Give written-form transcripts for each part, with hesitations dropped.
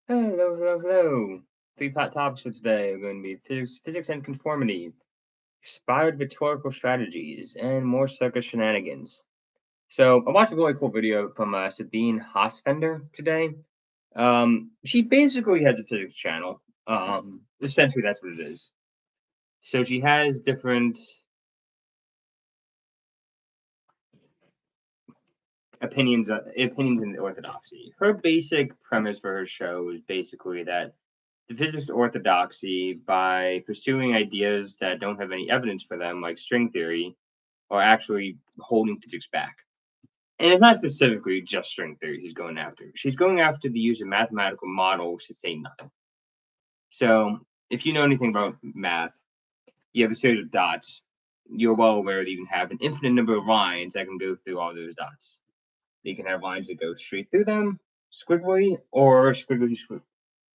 Hello. Three hot topics for today are going to be physics and conformity, expired rhetorical strategies, and more circus shenanigans. So I watched a really cool video from Sabine Hosfender today. She basically has a physics channel. Essentially, that's what it is. So she has different opinions in orthodoxy. Her basic premise for her show is basically that the physics of orthodoxy, by pursuing ideas that don't have any evidence for them, like string theory, are actually holding physics back. And it's not specifically just string theory she's going after. She's going after the use of mathematical models to say nothing. So, if you know anything about math, you have a series of dots. You're well aware that you can have an infinite number of lines that can go through all those dots. You can have lines that go straight through them, squiggly, or squiggly squiggly.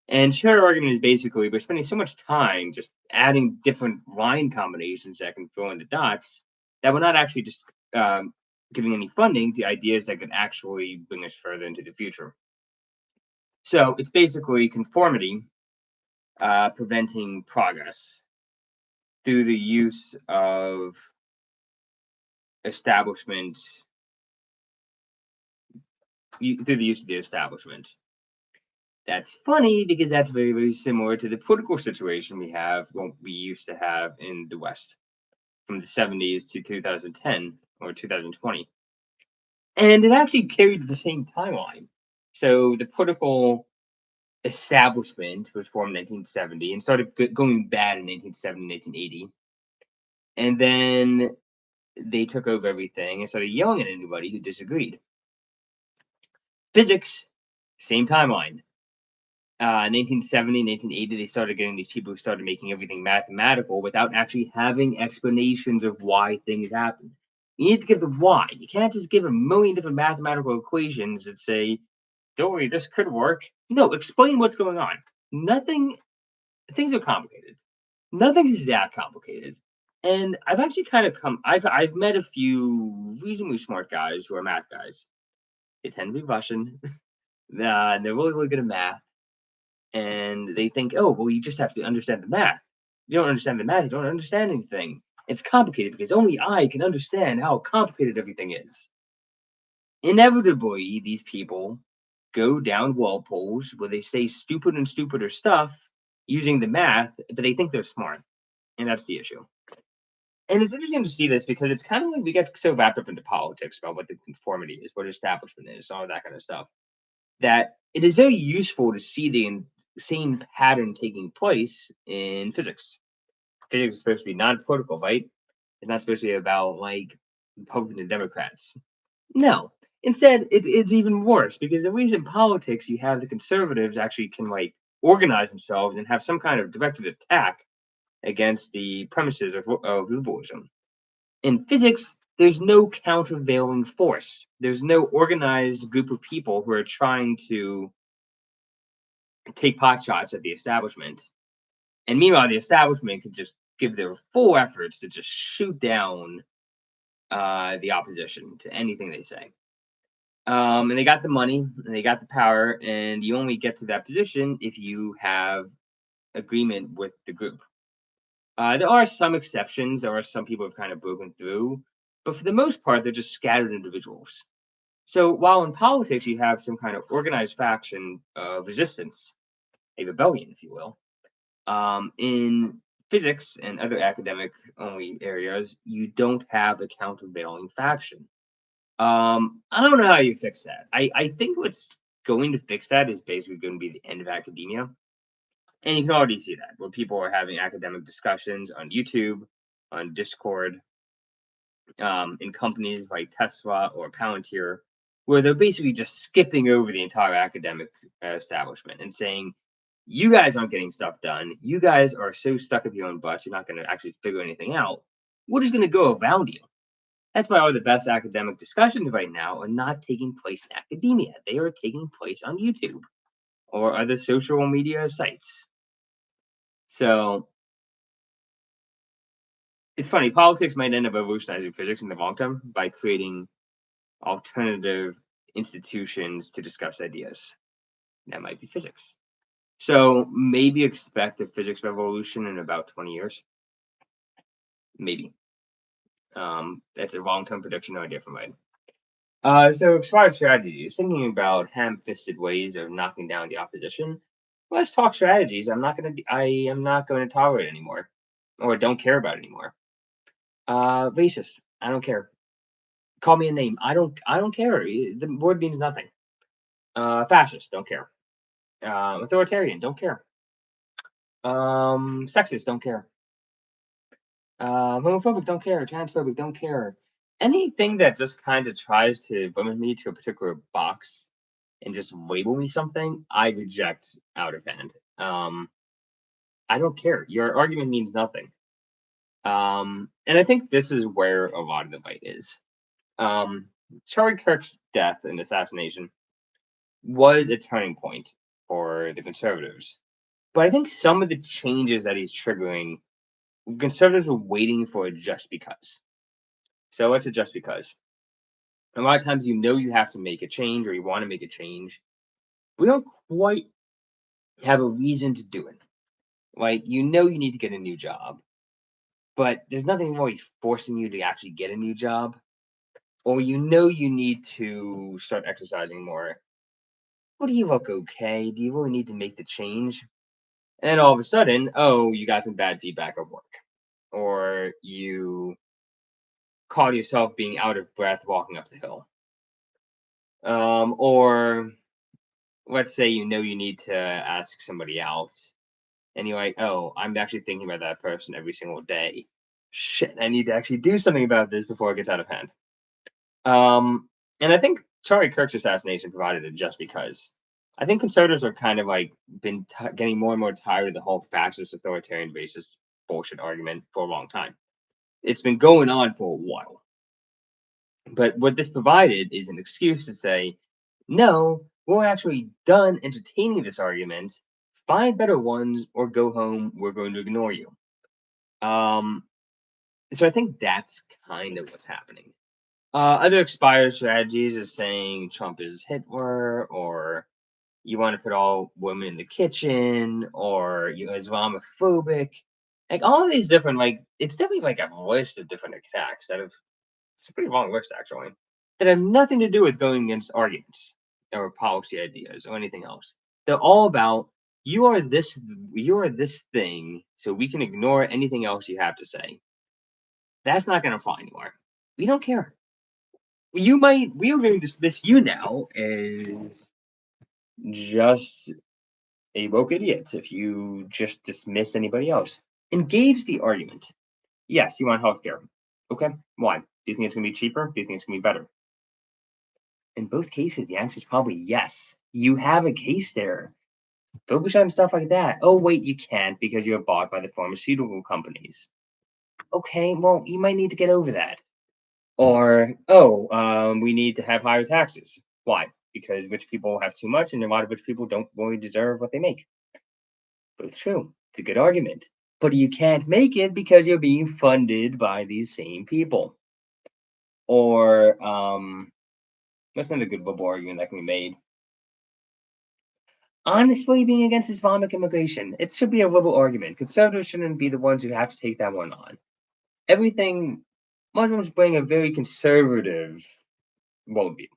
And her argument is basically we're spending so much time just adding different line combinations that can fill in the dots that we're not actually just giving any funding to ideas that could actually bring us further into the future. So it's basically conformity preventing progress through the use of establishment, through the use of the establishment. That's funny because that's very, very similar to the political situation we used to have in the West from the 70s to 2010 or 2020. And it actually carried the same timeline. So the political establishment was formed in 1970 and started going bad in 1970, 1980. And then they took over everything and started yelling at anybody who disagreed. Physics, same timeline. 1970, 1980, they started getting these people who started making everything mathematical without actually having explanations of why things happen. You need to give the why. You can't just give a million different mathematical equations that say, Dory, this could work. No, explain what's going on. Nothing, things are complicated. Nothing is that complicated. And I've actually kind of I've met a few reasonably smart guys who are math guys. They tend to be Russian. They're really, really good at math and they think, oh, well, you just have to understand the math. You don't understand the math, you don't understand anything. It's complicated because only I can understand how complicated everything is. Inevitably, these people go down whirlpools where they say stupid and stupider stuff using the math, but they think they're smart. And that's the issue. And it's interesting to see this because it's kind of like we get so wrapped up into politics about what the conformity is, what establishment is, all that kind of stuff that it is very useful to see the same pattern taking place in physics. Physics is supposed to be non-political, right? It's not supposed to be about like Republicans and Democrats. No. Instead, it's even worse because at least in politics, you have the conservatives actually can like organize themselves and have some kind of directed attack against the premises of liberalism. In physics, there's no countervailing force. There's no organized group of people who are trying to take pot shots at the establishment. And meanwhile, the establishment could just give their full efforts to just shoot down the opposition to anything they say. And they got the money, and they got the power, and you only get to that position if you have agreement with the group. There are some exceptions. There are some people who've kind of broken through, but for the most part, they're just scattered individuals. So while in politics you have some kind of organized faction of resistance, a rebellion, if you will, in physics and other academic only areas, you don't have a countervailing faction. I don't know how you fix that. I think what's going to fix that is basically going to be the end of academia. And you can already see that where people are having academic discussions on YouTube, on Discord, in companies like Tesla or Palantir, where they're basically just skipping over the entire academic establishment and saying, you guys aren't getting stuff done. You guys are so stuck up your own butts, you're not going to actually figure anything out. We're just going to go around you. That's why all the best academic discussions right now are not taking place in academia. They are taking place on YouTube or other social media sites. So it's funny, politics might end up revolutionizing physics in the long term by creating alternative institutions to discuss ideas. That might be physics. So maybe expect a physics revolution in about 20 years. Maybe. That's a long-term prediction, no idea from mine. So expired strategies, thinking about ham-fisted ways of knocking down the opposition. Let's talk strategies. I am not going to tolerate anymore, or don't care about anymore. Racist. I don't care. Call me a name. I don't care. The word means nothing. Fascist. Don't care. Authoritarian. Don't care. Sexist. Don't care. Homophobic. Don't care. Transphobic. Don't care. Anything that just kind of tries to limit me to a particular box and just label me something, I reject out of hand. I don't care. Your argument means nothing. And I think this is where a lot of the fight is. Charlie Kirk's death and assassination was a turning point for the conservatives. But I think some of the changes that he's triggering, conservatives were waiting for a just because. So what's a just because? A lot of times you have to make a change or you want to make a change. We don't quite have a reason to do it. Like, you need to get a new job, but there's nothing really forcing you to actually get a new job. Or you need to start exercising more. What do you look okay? Do you really need to make the change? And then all of a sudden, oh, you got some bad feedback at work. Or you caught yourself being out of breath walking up the hill. Or let's say you need to ask somebody out and you're like, oh, I'm actually thinking about that person every single day. Shit, I need to actually do something about this before it gets out of hand. And I think Charlie Kirk's assassination provided it just because. I think conservatives are kind of like getting more and more tired of the whole fascist authoritarian racist bullshit argument for a long time. It's been going on for a while. But what this provided is an excuse to say, no, we're actually done entertaining this argument. Find better ones or go home. We're going to ignore you. Um, so I think that's kind of what's happening. Other expired strategies is saying Trump is Hitler, or you want to put all women in the kitchen, or you Islamophobic. Like all of these different, like it's definitely like a list of different attacks that have it's a pretty long list actually that have nothing to do with going against arguments or policy ideas or anything else. They're all about you are this you are this thing, so we can ignore anything else you have to say. That's not going to fly anymore. We don't care. We are going to dismiss you now as just a woke idiot if you just dismiss anybody else. Engage the argument. Yes, you want healthcare. Okay, why? Do you think it's going to be cheaper? Do you think it's going to be better? In both cases, the answer is probably yes. You have a case there. Focus on stuff like that. Oh, wait, you can't because you're bought by the pharmaceutical companies. Okay, well, you might need to get over that. Or, oh, we need to have higher taxes. Why? Because rich people have too much, and a lot of rich people don't really deserve what they make. Both true. It's a good argument. But you can't make it because you're being funded by these same people. Or, that's not a good liberal argument that can be made. Honestly, being against Islamic immigration, it should be a liberal argument. Conservatives shouldn't be the ones who have to take that one on. Everything, Muslims bring a very conservative worldview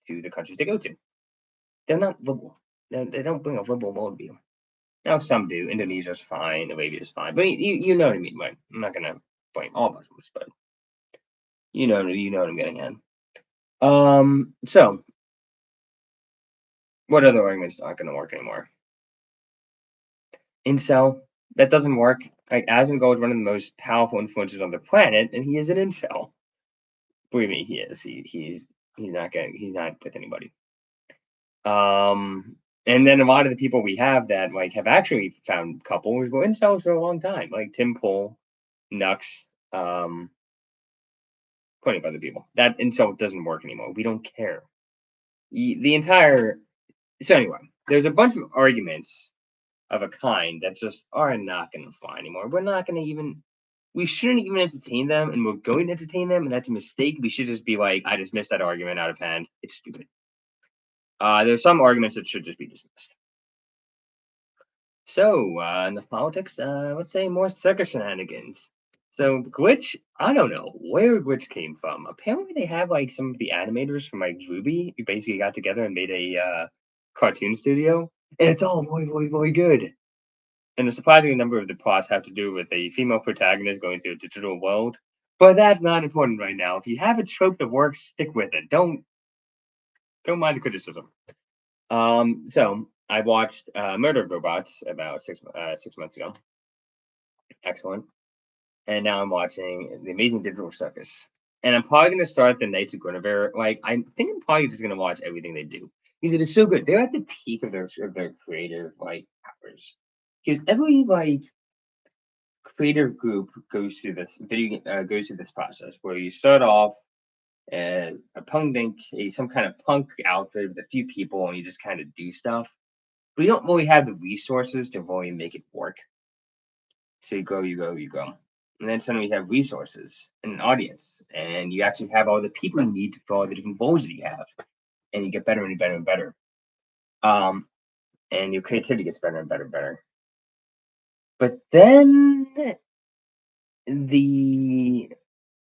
to the countries they go to. They're not liberal. They don't bring a liberal worldview. Now some do. Indonesia's fine. Arabia's fine. But you know what I mean, right? I'm not gonna blame all Muslims, but you know what I'm getting at. So what other arguments aren't gonna work anymore? Incel, that doesn't work. Like Asmongold is one of the most powerful influencers on the planet, and he is an incel. Believe me, he is. He's not with anybody. And then a lot of the people we have that like have actually found couples were incels for a long time, like Tim Pool, Nux, plenty of other people. That incel doesn't work anymore. We don't care. The entire so anyway, there's a bunch of arguments of a kind that just are not going to fly anymore. We're not going to even. We shouldn't even entertain them, and we're going to entertain them, and that's a mistake. We should just be like, I just missed that argument out of hand. It's stupid. There's some arguments that should just be dismissed. So, in the politics, let's say more circus shenanigans. So, Glitch, I don't know where Glitch came from. Apparently, they have like some of the animators from like Ruby who basically got together and made a cartoon studio, and it's all very good. And a surprising number of the plots have to do with a female protagonist going through a digital world. But that's not important right now. If you have a trope that works, stick with it. Don't mind the criticism. So I watched Murder Robots about 6 months ago. Excellent. And now I'm watching The Amazing Digital Circus. And I'm probably gonna start the Knights of Guinevere. Like I think I'm probably just gonna watch everything they do because it is so good. They're at the peak of their creative like powers. Because every like creative group goes through this process where you start off a some kind of punk outfit with a few people, and you just kind of do stuff. But you don't really have the resources to really make it work. So you go. And then suddenly you have resources and an audience, and you actually have all the people you need to fill all the different roles that you have, and you get better and better and better. Um, and your creativity gets better and better and better. But then the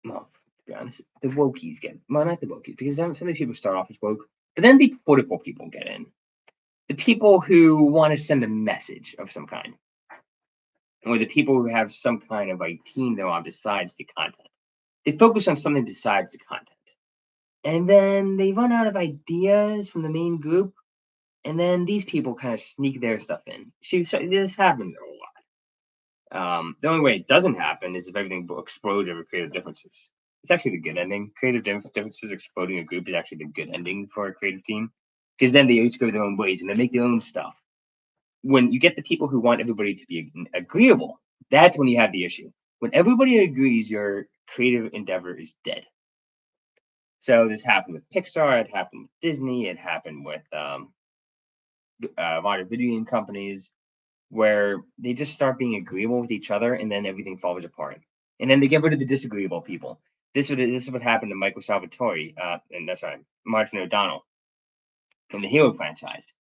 well, to be honest, the wokies get well, not the wokies, because some of the people start off as woke, but then the political people get in. The people who want to send a message of some kind, or the people who have some kind of like team they're on besides the content. They focus on something besides the content. And then they run out of ideas from the main group, and then these people kind of sneak their stuff in. So this happens a lot. The only way it doesn't happen is if everything explodes over creative differences. It's actually the good ending. Creative differences exploding a group is actually the good ending for a creative team, because then they each go their own ways and they make their own stuff. When you get the people who want everybody to be agreeable, that's when you have the issue. When everybody agrees, your creative endeavor is dead. So this happened with Pixar, it happened with Disney, it happened with a lot of video game companies where they just start being agreeable with each other, and then everything falls apart. And then they get rid of the disagreeable people. This is what happened to Michael Salvatore, and that's right, Martin O'Donnell in the Halo franchise.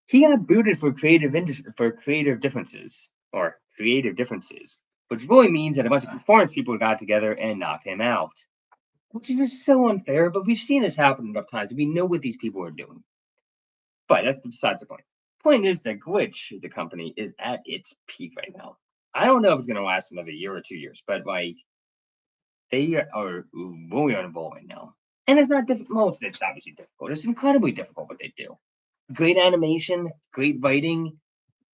He got booted for for creative differences, which really means that a bunch of performance people got together and knocked him out, which is just so unfair. But we've seen this happen enough times. We know what these people are doing. But that's besides the point. Point is that Glitch, the company, is at its peak right now. I don't know if it's going to last another year or 2 years, but like they are really on a roll right now. And it's not difficult. Well, it's obviously difficult. It's incredibly difficult what they do. Great animation, great writing,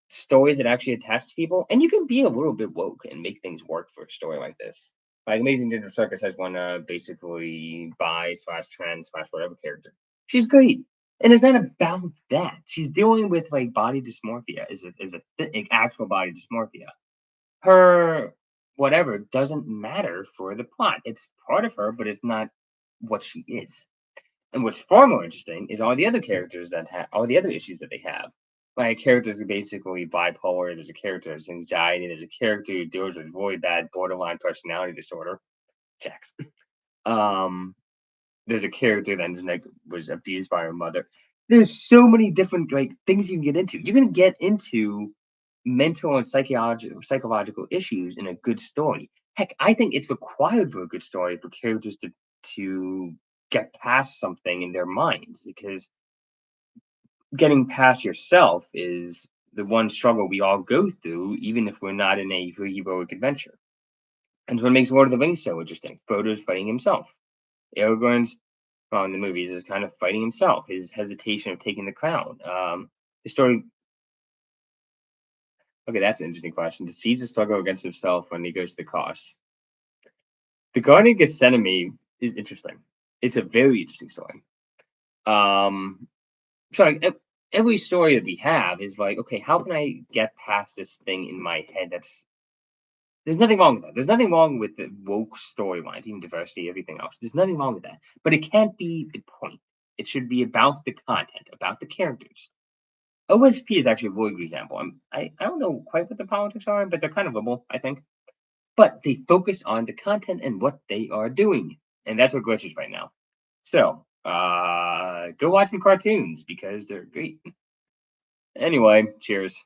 stories that actually attach to people, and you can be a little bit woke and make things work for a story like this. Like Amazing Digital Circus has one basically bi slash trans slash whatever character. She's great, and it's not about that. She's dealing with like body dysmorphia, actual body dysmorphia. Her whatever doesn't matter for the plot. It's part of her, but it's not what she is. And what's far more interesting is all the other characters that have all the other issues that they have. Like characters are basically bipolar. There's a character who's anxiety. There's a character who deals with really bad borderline personality disorder. Jax. Um, there's a character that like was abused by her mother. There's so many different like things you can get into. You're gonna get into mental and psychological issues in a good story. Heck, I think it's required for a good story for characters to get past something in their minds, because getting past yourself is the one struggle we all go through, even if we're not in a heroic adventure. And what makes Lord of the Rings so interesting. Frodo's fighting himself. Aragorn's, well, in the movies, is kind of fighting himself. His hesitation of taking the crown. The story. Okay, that's an interesting question. Does Jesus struggle against himself when he goes to the cross? The Garden of Gethsemane is interesting. It's a very interesting story. So like, every story that we have is like, okay, how can I get past this thing in my head? There's nothing wrong with that. There's nothing wrong with the woke storylines, even diversity, everything else. There's nothing wrong with that. But it can't be the point. It should be about the content, about the characters. OSP is actually a really good example. I don't know quite what the politics are, but they're kind of liberal, I think. But they focus on the content and what they are doing. And that's what Glitch is right now. So, go watch some cartoons because they're great. Anyway, cheers.